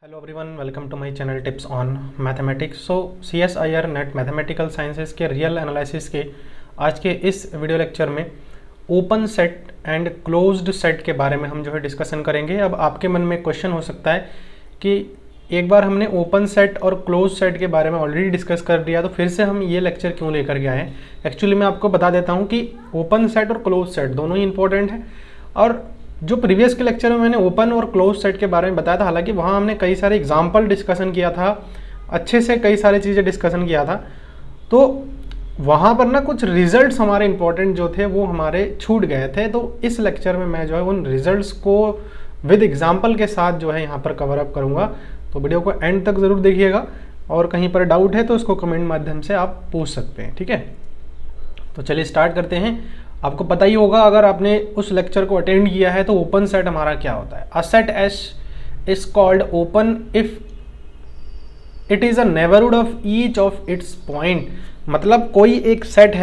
Hello everyone, welcome to my channel tips on mathematics. CSIR net mathematical sciences के real analysis के आज के इस वीडियो लेक्चर में open set and closed set के बारे में हम डिस्कशन करेंगे। अब आपके मन में क्वेश्चन हो सकता है कि एक बार हमने ओपन सेट और क्लोज सेट के बारे में ऑलरेडी डिस्कस कर दिया, तो फिर से हम ये लेक्चर क्यों लेकर के आए हैं। एक्चुअली मैं आपको बता देता हूँ कि ओपन सेट और क्लोज सेट दोनों ही इंपॉर्टेंट है। और जो प्रीवियस के लेक्चर में मैंने ओपन और क्लोज सेट के बारे में बताया था, हालांकि वहाँ हमने कई सारे एग्जाम्पल डिस्कशन किया था, अच्छे से कई सारी चीज़ें डिस्कशन किया था, तो वहाँ पर ना कुछ रिजल्ट्स हमारे इंपॉर्टेंट जो थे वो हमारे छूट गए थे। तो इस लेक्चर में मैं उन रिजल्ट्स को विद एग्जाम्पल के साथ यहाँ पर कवर अप करूँगा। तो वीडियो को एंड तक ज़रूर देखिएगा, और कहीं पर डाउट है तो उसको कमेंट माध्यम से आप पूछ सकते हैं, ठीक है। तो चलिए स्टार्ट करते हैं। आपको पता ही होगा, अगर आपने उस लेक्चर को अटेंड किया है, तो ओपन सेट हमारा क्या होता है। A set S is called open if it is a neighbourhood of each of its point. मतलब कोई एक सेट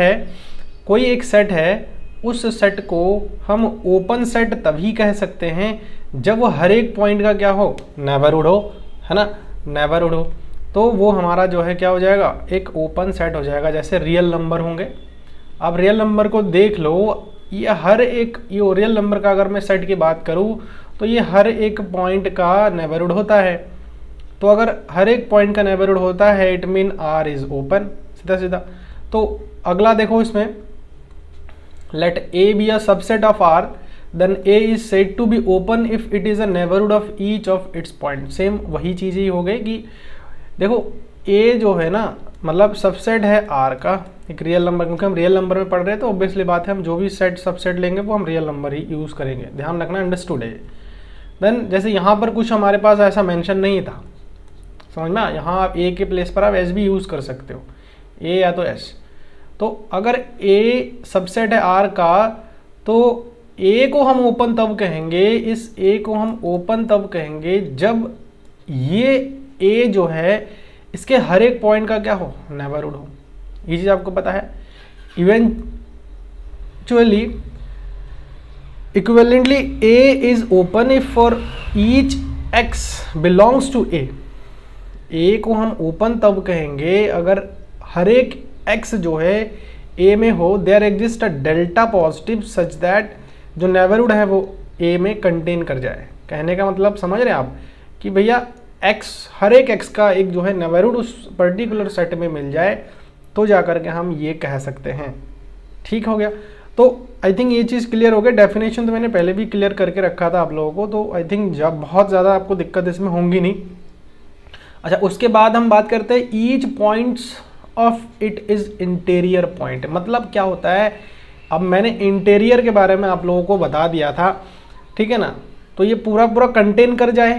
है, उस सेट को हम ओपन सेट तभी कह सकते हैं जब वो हर एक पॉइंट का क्या हो, नेबरहुड हो, है ना, नेबरहुड हो। तो वो हमारा क्या हो जाएगा, एक ओपन सेट हो जाएगा। जैसे रियल नंबर होंगे, अब रियल नंबर को देख लो, ये रियल नंबर का अगर मैं सेट की बात करूँ तो ये हर एक पॉइंट का नेबरहुड होता है। तो अगर हर एक पॉइंट का नेबरहुड होता है, it mean R is open, सीधा सीधा। तो अगला देखो, इसमें let A B a subset of R, then A is said to be open if it is a neighbourhood of each of its point. Same वही चीज़ ही हो गई कि देखो ए जो है ना, मतलब सबसेट है आर का, एक रियल नंबर, क्योंकि हम रियल नंबर में पढ़ रहे हैं तो ऑब्वियसली बात है हम जो भी सेट सबसेट लेंगे वो हम रियल नंबर ही यूज़ करेंगे, ध्यान रखना, अंडरस्टूड है। देन जैसे यहाँ पर कुछ हमारे पास ऐसा मेंशन नहीं था, समझ में, यहाँ आप ए के प्लेस पर आप एस भी यूज़ कर सकते हो, ए या तो एस। तो अगर ए सबसेट है आर का, तो ए को हम ओपन तब कहेंगे, इस ए को हम ओपन तब कहेंगे जब ये ए जो है इसके हर एक पॉइंट का क्या हो, नेबरहुड हो। ये चीज़ आपको पता है। Equivalently A is open if for each X belongs to A को हम ओपन तब कहेंगे अगर हर एक एक्स जो है ए में हो, there exist a delta positive such that जो नेबरहुड है वो ए में कंटेन कर जाए। कहने का मतलब समझ रहे हैं आप कि भैया एक्स, हर एक एक्स का एक जो है नेबरहुड उस पर्टिकुलर सेट में मिल जाए, तो जाकर के हम ये कह सकते हैं। ठीक हो गया। तो आई थिंक ये चीज़ क्लियर हो गया। डेफिनेशन तो मैंने पहले भी क्लियर करके रखा था आप लोगों को, तो आई थिंक जब बहुत ज़्यादा आपको दिक्कत इसमें होंगी नहीं। अच्छा, उसके बाद हम बात करते हैं each points of it is interior point. मतलब क्या होता है, अब मैंने इंटीरियर के बारे में आप लोगों को बता दिया था, ठीक है ना। तो ये पूरा पूरा कंटेन कर जाए,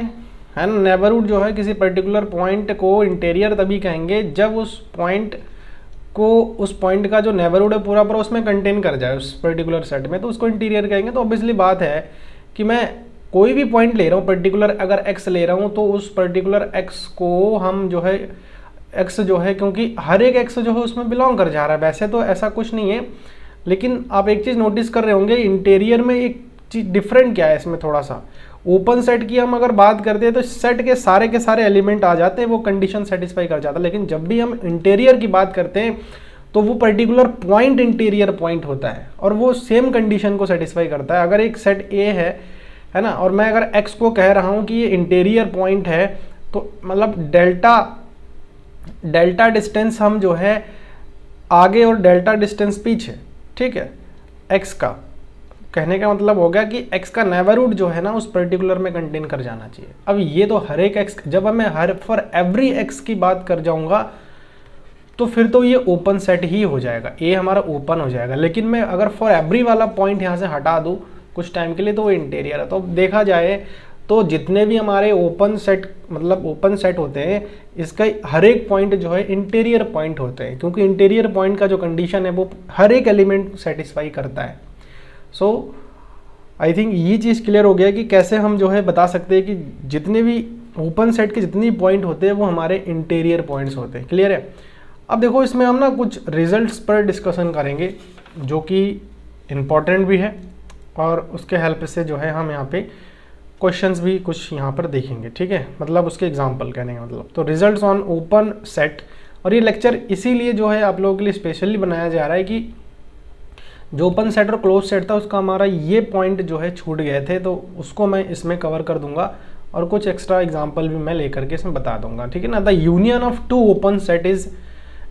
है ना। नेबरहुड जो है किसी पर्टिकुलर पॉइंट को इंटीरियर तभी कहेंगे जब उस पॉइंट का जो नेबरहुड है पूरा पूरा उसमें कंटेन कर जाए उस पर्टिकुलर सेट में, तो उसको इंटीरियर कहेंगे। तो ऑब्वियसली बात है कि मैं कोई भी पॉइंट ले रहा हूँ पर्टिकुलर, अगर एक्स ले रहा हूँ तो उस पर्टिकुलर एक्स को हम एक्स जो है, क्योंकि हर एक एक्स जो है उसमें बिलोंग कर जा रहा है। वैसे तो ऐसा कुछ नहीं है, लेकिन आप एक चीज़ नोटिस कर रहे होंगे, इंटीरियर में एक चीज़ डिफरेंट क्या है इसमें थोड़ा सा। ओपन सेट की हम अगर बात करते हैं तो सेट के सारे एलिमेंट आ जाते हैं, वो कंडीशन सेटिस्फाई कर जाता है। लेकिन जब भी हम इंटीरियर की बात करते हैं तो वो पर्टिकुलर पॉइंट इंटीरियर पॉइंट होता है, और वो सेम कंडीशन को सेटिस्फाई करता है। अगर एक सेट ए है ना, और मैं अगर एक्स को कह रहा हूँ कि ये इंटीरियर पॉइंट है, तो मतलब डेल्टा डिस्टेंस हम जो है आगे और डेल्टा डिस्टेंस पीछे, ठीक है, एक्स का। कहने का मतलब हो गया कि x का नेबरहुड जो है ना उस पर्टिकुलर में कंटेन कर जाना चाहिए। अब ये तो हर एक x, जब मैं फॉर एवरी x की बात कर जाऊंगा तो फिर तो ये ओपन सेट ही हो जाएगा, ए हमारा ओपन हो जाएगा। लेकिन मैं अगर फॉर एवरी वाला पॉइंट यहाँ से हटा दूँ कुछ टाइम के लिए, तो वो इंटीरियर है। तो देखा जाए तो जितने भी हमारे ओपन सेट होते हैं, इसका हर एक पॉइंट जो है इंटीरियर पॉइंट होते हैं, क्योंकि इंटीरियर पॉइंट का जो कंडीशन है वो हर एक एलिमेंट सेटिस्फाई करता है। सो आई थिंक ये चीज़ क्लियर हो गया कि कैसे हम जो है बता सकते हैं कि जितने भी ओपन सेट के जितने भी पॉइंट होते हैं वो हमारे इंटीरियर पॉइंट्स होते हैं। क्लियर है। अब देखो, इसमें हम ना कुछ रिजल्ट्स पर डिस्कशन करेंगे जो कि इम्पॉर्टेंट भी है, और उसके हेल्प से जो है हम यहाँ पे क्वेश्चंस भी कुछ यहाँ पर देखेंगे, ठीक है, मतलब उसके एग्जाम्पल कहने का मतलब। तो रिजल्ट्स ऑन ओपन सेट, और ये लेक्चर इसीलिए जो है आप लोगों के लिए स्पेशली बनाया जा रहा है कि जो ओपन सेट और क्लोज सेट था उसका हमारा ये पॉइंट जो है छूट गए थे, तो उसको मैं इसमें कवर कर दूंगा और कुछ एक्स्ट्रा एग्जाम्पल भी मैं लेकर के इसमें बता दूंगा, ठीक है ना। The union of two open set is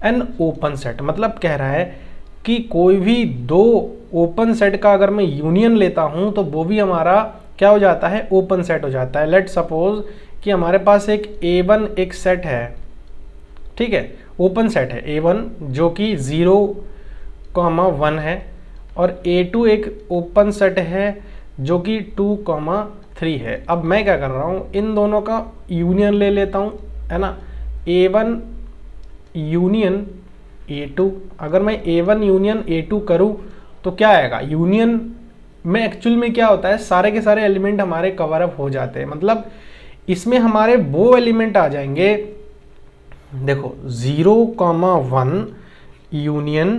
an open set, मतलब कह रहा है कि कोई भी दो ओपन सेट का अगर मैं यूनियन लेता हूं तो वो भी हमारा क्या हो जाता है, ओपन सेट हो जाता है। लेट सपोज कि हमारे पास एक A1 एक सेट है, ठीक है, ओपन सेट है A1 जो कि 0,1 है, और A2 एक ओपन सेट है जो कि 2,3 है। अब मैं क्या कर रहा हूँ, इन दोनों का यूनियन ले लेता हूँ, है ना, A1 यूनियन A2। अगर मैं A1 यूनियन A2 करूँ तो क्या आएगा, यूनियन में एक्चुअल में क्या होता है, सारे के सारे एलिमेंट हमारे कवर अप हो जाते हैं, मतलब इसमें हमारे वो एलिमेंट आ जाएंगे, देखो 0,1 यूनियन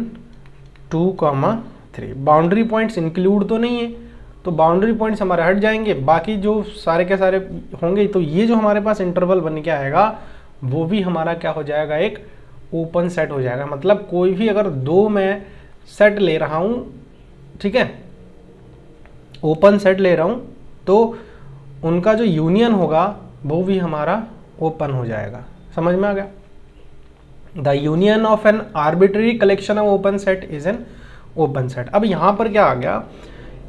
2,3। बाउंड्री पॉइंट्स इंक्लूड तो नहीं है, तो बाउंड्री पॉइंट्स हमारे हट जाएंगे, बाकी जो सारे के सारे होंगे, तो ये जो हमारे पास इंटरवल बन के आएगा वो भी हमारा क्या हो जाएगा, एक ओपन सेट हो जाएगा। मतलब कोई भी अगर दो मैं सेट ले रहा हूं, ठीक है, ओपन सेट ले रहा हूं, तो उनका जो यूनियन होगा वो भी हमारा ओपन हो जाएगा। समझ में आ गया। The union of N arbitrary collection of open set is an open set. अब यहां पर क्या आ गया,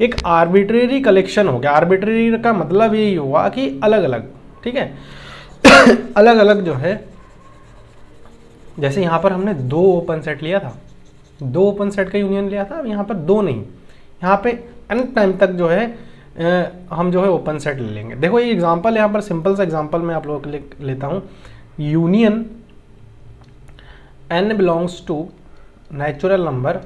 एक आर्बिट्ररी कलेक्शन हो गया। आर्बिट्ररी का मतलब यही हुआ कि अलग अलग, ठीक है अलग अलग जो है, जैसे यहां पर हमने दो ओपन सेट लिया था, दो ओपन सेट का यूनियन लिया था, अब यहां पर दो नहीं, यहां पे अनंत टाइम तक जो है हम जो है ओपन सेट ले लेंगे। देखो ये एग्जांपल, यहाँ पर सिंपल सा एग्जांपल मैं आप लोगों के लिए लेता हूँ। Union n belongs to natural number,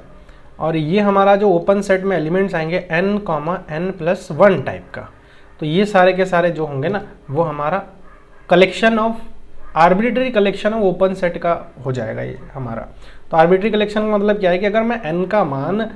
और ये हमारा जो ओपन सेट में एलिमेंट्स आएंगे n,n+1 टाइप का, तो ये सारे के सारे जो होंगे ना वो हमारा collection of arbitrary collection of open set का हो जाएगा ये हमारा। तो आर्बिट्ररी कलेक्शन का मतलब क्या है कि अगर मैं n का मान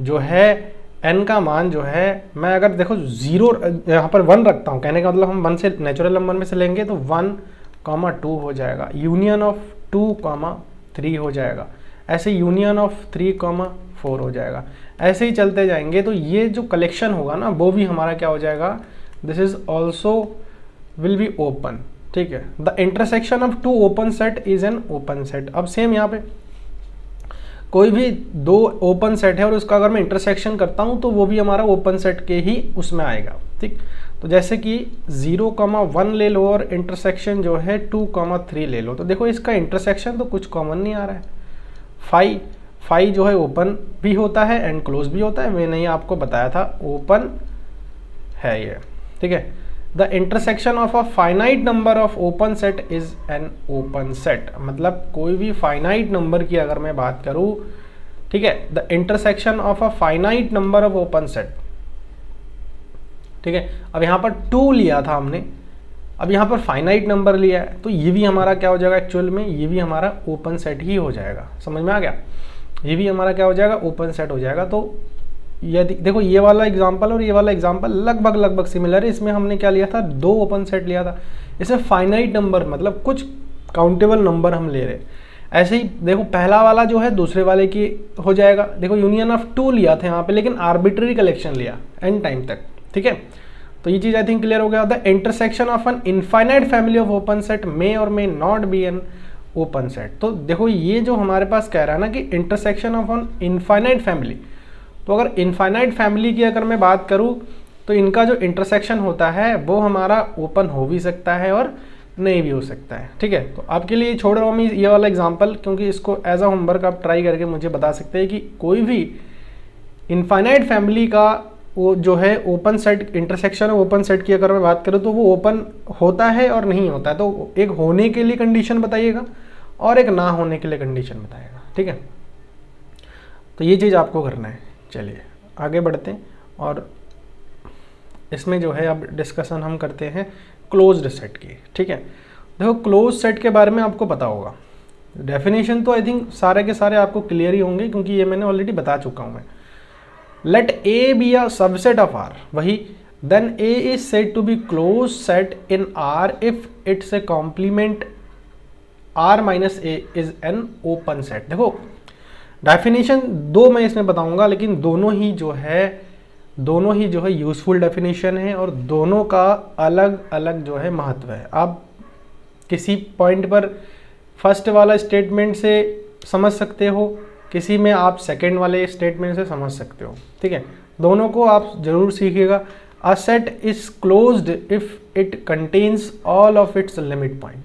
जो है, n का मान जो है, मैं अगर देखो 0 यहाँ पर 1 रखता हूँ, कहने का मतलब हम 1 से नेचुरल नंबर में से लेंगे तो 1,2 हो जाएगा, यूनियन ऑफ 2,3 हो जाएगा, ऐसे यूनियन ऑफ 3,4 हो जाएगा, ऐसे ही चलते जाएंगे। तो ये जो कलेक्शन होगा ना वो भी हमारा क्या हो जाएगा, this is also will be open, ठीक है। The intersection of two open set is an open set. अब सेम यहाँ पे कोई भी दो ओपन सेट है और उसका अगर मैं इंटरसेक्शन करता हूँ तो वो भी हमारा ओपन सेट के ही उसमें आएगा, ठीक। तो जैसे कि 0,1 ले लो और इंटरसेक्शन जो है 2,3 ले लो, तो देखो इसका इंटरसेक्शन तो कुछ कॉमन नहीं आ रहा है। फाई जो है ओपन भी होता है एंड क्लोज भी होता है, मैंने ये आपको बताया था, ओपन है ये, ठीक है। The intersection of a finite number of open set is an open set, मतलब कोई भी फाइनाइट नंबर की अगर मैं बात करूं, ठीक है, the intersection of a finite number of open set, ठीक है। अब यहां पर 2 लिया था हमने, अब यहां पर फाइनाइट नंबर लिया है, तो ये भी हमारा क्या हो जाएगा, एक्चुअल में ये भी हमारा ओपन सेट ही हो जाएगा। समझ में आ गया, ये भी हमारा क्या हो जाएगा, ओपन सेट हो जाएगा। तो यदि देखो ये वाला एग्जांपल और ये वाला एग्जांपल लगभग सिमिलर है। इसमें हमने क्या लिया था, दो ओपन सेट लिया था, इसमें फाइनाइट नंबर मतलब कुछ काउंटेबल नंबर हम ले रहे। ऐसे ही देखो पहला वाला जो है दूसरे वाले की हो जाएगा। देखो यूनियन ऑफ 2 लिया था यहाँ पे, लेकिन आर्बिट्ररी कलेक्शन लिया एन टाइम तक, ठीक है। तो ये चीज आई थिंक क्लियर हो गया। The intersection of an infinite family of open set may और may not be an open set. तो देखो ये जो हमारे पास कह रहा है ना कि intersection of an infinite family, तो अगर इनफाइनाइट फैमिली की अगर मैं बात करूं तो इनका जो इंटरसेक्शन होता है वो हमारा ओपन हो भी सकता है और नहीं भी हो सकता है, ठीक है। तो आपके लिए छोड़ रहा हूँ मैं ये वाला एग्जांपल, क्योंकि इसको एज अ होमवर्क आप ट्राई करके मुझे बता सकते हैं कि कोई भी इनफाइनाइट फैमिली का वो जो है open set, intersection open set की अगर मैं बात करूँ तो वो ओपन होता है और नहीं होता है। तो एक होने के लिए कंडीशन बताइएगा और एक ना होने के लिए कंडीशन बताइएगा, ठीक है। तो ये चीज़ आपको करना है। चलिए आगे बढ़ते हैं और इसमें जो है अब डिस्कशन हम करते हैं क्लोज्ड सेट की, ठीक है। देखो क्लोज सेट के बारे में आपको पता होगा, डेफिनेशन तो आई थिंक सारे के सारे आपको क्लियर ही होंगे क्योंकि ये मैंने ऑलरेडी बता चुका हूँ मैं। Let A B a subset of R, वही then A is said to be close set in R if it's a complement R minus A is an open set. देखो डेफिनेशन दो मैं इसमें बताऊंगा, लेकिन दोनों ही जो है यूजफुल डेफिनेशन है और दोनों का अलग अलग जो है महत्व है। आप किसी पॉइंट पर फर्स्ट वाला स्टेटमेंट से समझ सकते हो, किसी में आप सेकंड वाले स्टेटमेंट से समझ सकते हो, ठीक है। दोनों को आप जरूर सीखिएगा। A set is closed if it contains all of its limit point.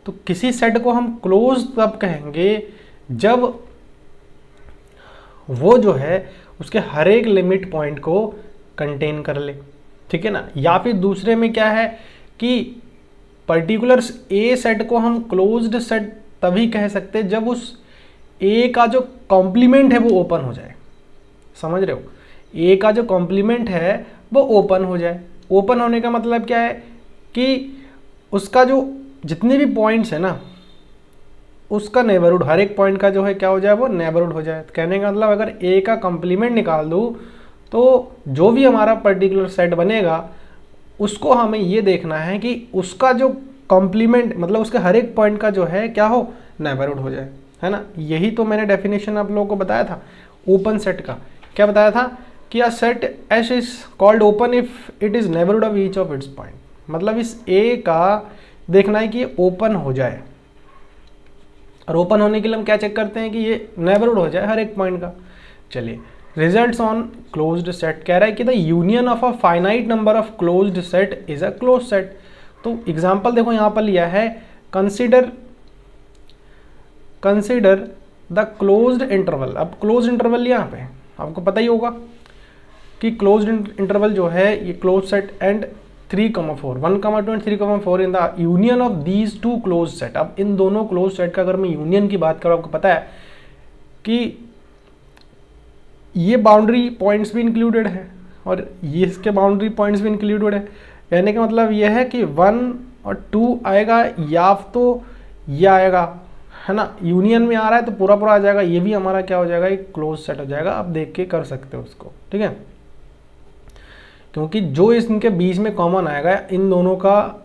तो किसी सेट को हम क्लोज तब कहेंगे जब वो जो है उसके हर एक लिमिट पॉइंट को कंटेन कर ले, ठीक है ना। या फिर दूसरे में क्या है कि पर्टिकुलर ए सेट को हम क्लोज्ड सेट तभी कह सकते हैं जब उस ए का जो कॉम्प्लीमेंट है वो ओपन हो जाए। समझ रहे हो, ए का जो कॉम्प्लीमेंट है वो ओपन हो जाए। ओपन होने का मतलब क्या है कि उसका जो जितने भी पॉइंट्स है ना, उसका नेबरहुड, हर एक पॉइंट का जो है क्या हो जाए, वो नेबरहुड हो जाए। कहने का मतलब अगर ए का कॉम्प्लीमेंट निकाल दूँ तो जो भी हमारा पर्टिकुलर सेट बनेगा उसको हमें ये देखना है कि उसका जो कॉम्प्लीमेंट मतलब उसके हर एक पॉइंट का जो है क्या हो, नेबरहुड हो जाए, है ना। यही तो मैंने डेफिनेशन आप लोगों को बताया था ओपन सेट का। क्या बताया था कि a set S is called open if it is neighbourhood of each of its point. मतलब इस ए का देखना है कि ये ओपन हो जाए, और ओपन होने के लिए हम क्या चेक करते हैं कि ये नेबरहुड हो जाए हर एक पॉइंट का। चलिए, रिजल्ट्स ऑन क्लोज्ड सेट कह रहा है कि the union of a finite number of closed set is a closed set. तो एग्जांपल देखो यहाँ पर लिया है, कंसीडर द क्लोज्ड इंटरवल। अब क्लोज्ड इंटरवल यहाँ पे आपको पता ही होगा कि क्लोज्ड इंटरवल जो है ये close set and 3,4 1,2 and 3,4 in the union of these two close set. अब इन दोनों क्लोज सेट का अगर मैं यूनियन की बात करूँ, आपको पता है कि ये बाउंड्री पॉइंट्स भी इंक्लूडेड है और ये इसके बाउंड्री पॉइंट्स भी इंक्लूडेड है। कहने का मतलब ये है कि 1 और 2 आएगा या तो ये आएगा, है ना। यूनियन में आ रहा है तो पूरा पूरा आ जाएगा, ये भी हमारा क्या हो जाएगा, एक क्लोज सेट हो जाएगा। आप देख के कर सकते हो उसको, ठीक है। क्योंकि जो इनके बीच में कॉमन आएगा, इन दोनों का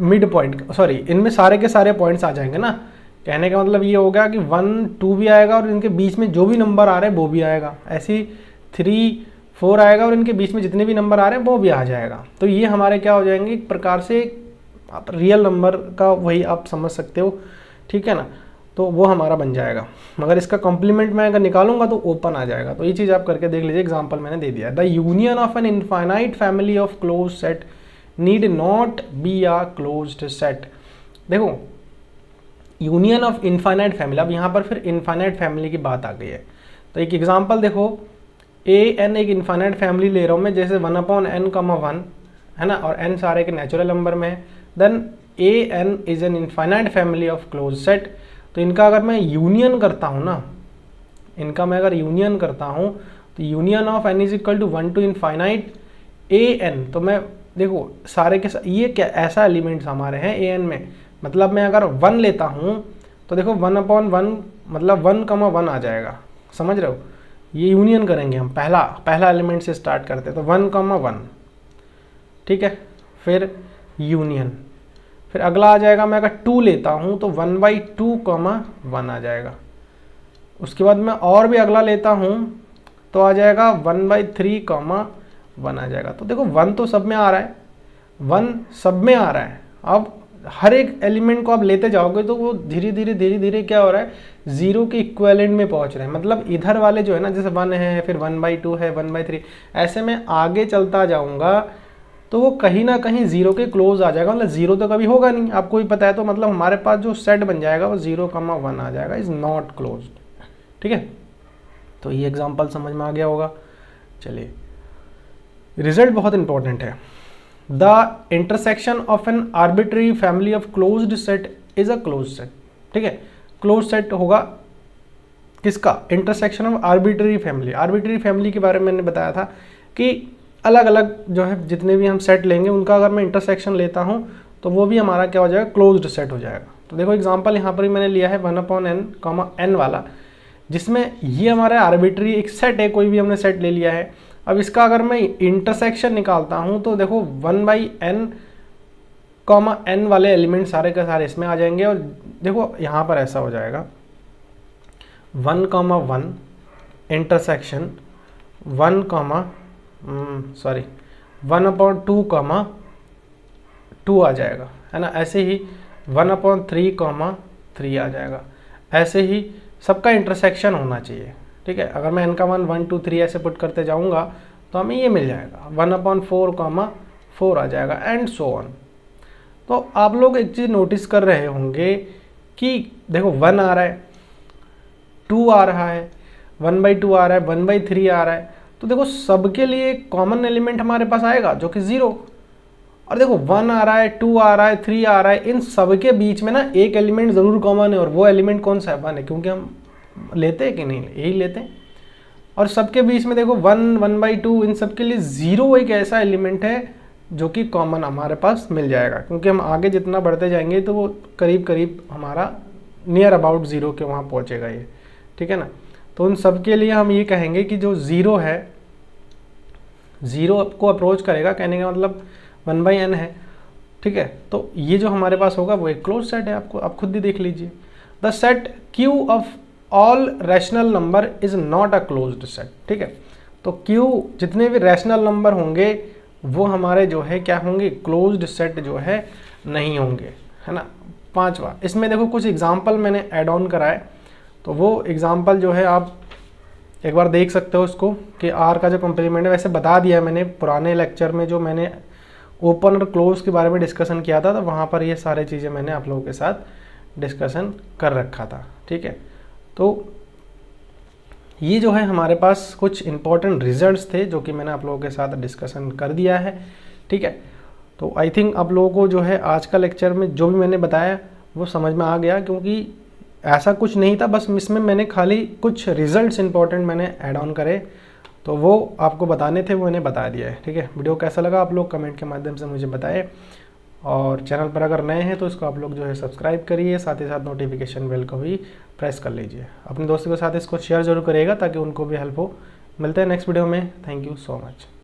मिड पॉइंट, सॉरी इनमें सारे के सारे पॉइंट्स आ जाएंगे ना। कहने का मतलब ये हो गया कि 1 2 भी आएगा और इनके बीच में जो भी नंबर आ रहे हैं वो भी आएगा। ऐसे 3 4 आएगा और इनके बीच में जितने भी नंबर आ रहे हैं वो भी आ जाएगा। तो ये हमारे क्या हो जाएंगे, एक प्रकार से आप रियल नंबर का वही आप समझ सकते हो, ठीक है ना। तो वो हमारा बन जाएगा, मगर इसका कॉम्प्लीमेंट मैं अगर निकालूंगा तो ओपन आ जाएगा। तो ये चीज़ आप करके देख लीजिए, एग्जाम्पल मैंने दे दिया। The union of an infinite family of close set need not be a closed set. देखो यूनियन ऑफ इनफाइनाइट फैमिली, अब यहाँ पर फिर इनफाइनाइट फैमिली की बात आ गई है। तो एक एग्जांपल देखो, ए एन एक इनफाइनाइट फैमिली ले रहा हूँ मैं, जैसे 1/n, है ना, और n सारे के नेचुरल नंबर में है। Then A n is an infinite family of close set. तो इनका अगर मैं यूनियन करता हूँ ना, इनका मैं अगर यूनियन करता हूँ तो union of n is equal to 1 to infinite A n. तो मैं देखो सारे के ये क्या ऐसा एलिमेंट्स हमारे हैं ए एन में, मतलब मैं अगर 1 लेता हूँ तो देखो 1/1 मतलब 1,1 आ जाएगा। समझ रहे हो, ये यूनियन करेंगे हम, पहला एलिमेंट से स्टार्ट करते हैं तो 1,1, ठीक है। फिर यूनियन, फिर अगला आ जाएगा, मैं अगर 2 लेता हूँ तो 1/2,1 आ जाएगा। उसके बाद मैं और भी अगला लेता हूँ तो आ जाएगा 1/3,1 आ जाएगा। तो देखो 1 तो सब में आ रहा है, 1 सब में आ रहा है। अब हर एक एलिमेंट को आप लेते जाओगे तो वो धीरे धीरे क्या हो रहा है, 0 के इक्विवेलेंट में पहुंच रहे हैं। मतलब इधर वाले जो है ना, जैसे 1 है, फिर 1/2 है, 1/3, ऐसे में आगे चलता जाऊंगा तो वो कहीं ना कहीं 0 के क्लोज आ जाएगा। मतलब 0 तो कभी होगा नहीं, आपको भी पता है। तो मतलब हमारे पास जो सेट बन जाएगा वो 0,1 आ जाएगा, इज नॉट क्लोज्ड, ठीक है। तो ये एग्जांपल समझ में आ गया होगा। चलिए, रिजल्ट बहुत इंपॉर्टेंट है। The intersection of an arbitrary family of closed set is a close set, ठीक है। क्लोज सेट होगा किसका, intersection of arbitrary family. Arbitrary family के बारे में मैंने बताया था कि अलग अलग जो है जितने भी हम सेट लेंगे उनका अगर मैं इंटरसेक्शन लेता हूँ तो वो भी हमारा क्या हो जाएगा, क्लोज्ड सेट हो जाएगा। तो देखो एग्जांपल यहाँ पर ही मैंने लिया है 1/n, n वाला, जिसमें ये हमारा आर्बिट्री एक सेट है, कोई भी हमने सेट ले लिया है। अब इसका अगर मैं इंटरसेक्शन निकालता हूँ तो देखो 1/n कॉमा n वाले एलिमेंट सारे के सारे इसमें आ जाएंगे, और देखो यहाँ पर ऐसा हो जाएगा 1,1 इंटरसेक्शन 1/2 आ जाएगा, है ना। ऐसे ही 1/3, 3 आ जाएगा। ऐसे ही सबका इंटरसेक्शन होना चाहिए, ठीक है। अगर मैं n का मान 1, 2, 3 ऐसे पुट करते जाऊंगा तो हमें ये मिल जाएगा 1/4, 4 आ जाएगा, एंड सो ऑन। तो आप लोग एक चीज़ नोटिस कर रहे होंगे कि देखो 1 आ रहा है, 2 आ रहा है, 1/2 आ रहा है, 1/3 आ रहा है, तो देखो सबके लिए कॉमन एलिमेंट हमारे पास आएगा जो कि 0। और देखो 1 आ रहा है, 2 आ रहा है, 3 आ रहा है, इन सबके बीच में ना एक एलिमेंट ज़रूर कॉमन है, और वो एलिमेंट कौन सा है? 1 है, क्योंकि हम लेते हैं कि नहीं, यही लेते हैं। और सबके बीच में देखो 1, 1/2, इन सबके लिए 0 एक ऐसा एलिमेंट है जो कि कॉमन हमारे पास मिल जाएगा, क्योंकि हम आगे जितना बढ़ते जाएंगे तो वो करीब करीब हमारा नियर अबाउट 0 के वहाँ पहुँचेगा ये, ठीक है ना। तो उन सब के लिए हम ये कहेंगे कि जो 0 है, 0 को अप्रोच करेगा, कहने का मतलब 1/n है, ठीक है। तो ये जो हमारे पास होगा वो एक क्लोज सेट है, आपको आप खुद भी देख लीजिए। The set Q of all rational number is not a closed set, ठीक है। तो Q जितने भी रैशनल नंबर होंगे वो हमारे जो है क्या होंगे? क्लोज्ड सेट जो है नहीं होंगे, है ना। 5वां, इसमें देखो कुछ एग्जाम्पल मैंने ऐड ऑन कराए, तो वो एग्जाम्पल जो है आप एक बार देख सकते हो उसको, कि R का जो कॉम्प्लीमेंट है, वैसे बता दिया मैंने पुराने लेक्चर में जो मैंने ओपन और क्लोज के बारे में डिस्कशन किया था, तो वहाँ पर ये सारे चीज़ें मैंने आप लोगों के साथ डिस्कशन कर रखा था, ठीक है। तो ये जो है हमारे पास कुछ इंपॉर्टेंट रिजल्ट्स थे जो कि मैंने आप लोगों के साथ डिस्कशन कर दिया है, ठीक है। तो आई थिंक आप लोगों को जो है आज का लेक्चर में जो भी मैंने बताया वो समझ में आ गया, क्योंकि ऐसा कुछ नहीं था, बस इसमें मैंने खाली कुछ रिजल्ट्स इंपॉर्टेंट मैंने ऐड ऑन करे, तो वो आपको बताने थे, वो मैंने बता दिया है, ठीक है। वीडियो कैसा लगा आप लोग कमेंट के माध्यम से मुझे बताएं, और चैनल पर अगर नए हैं तो इसको आप लोग जो है सब्सक्राइब करिए, साथ ही साथ नोटिफिकेशन बेल को भी प्रेस कर लीजिए। अपने दोस्तों के साथ इसको शेयर जरूर करिएगा ताकि उनको भी हेल्प हो। मिलते हैं नेक्स्ट वीडियो में। Thank you so much.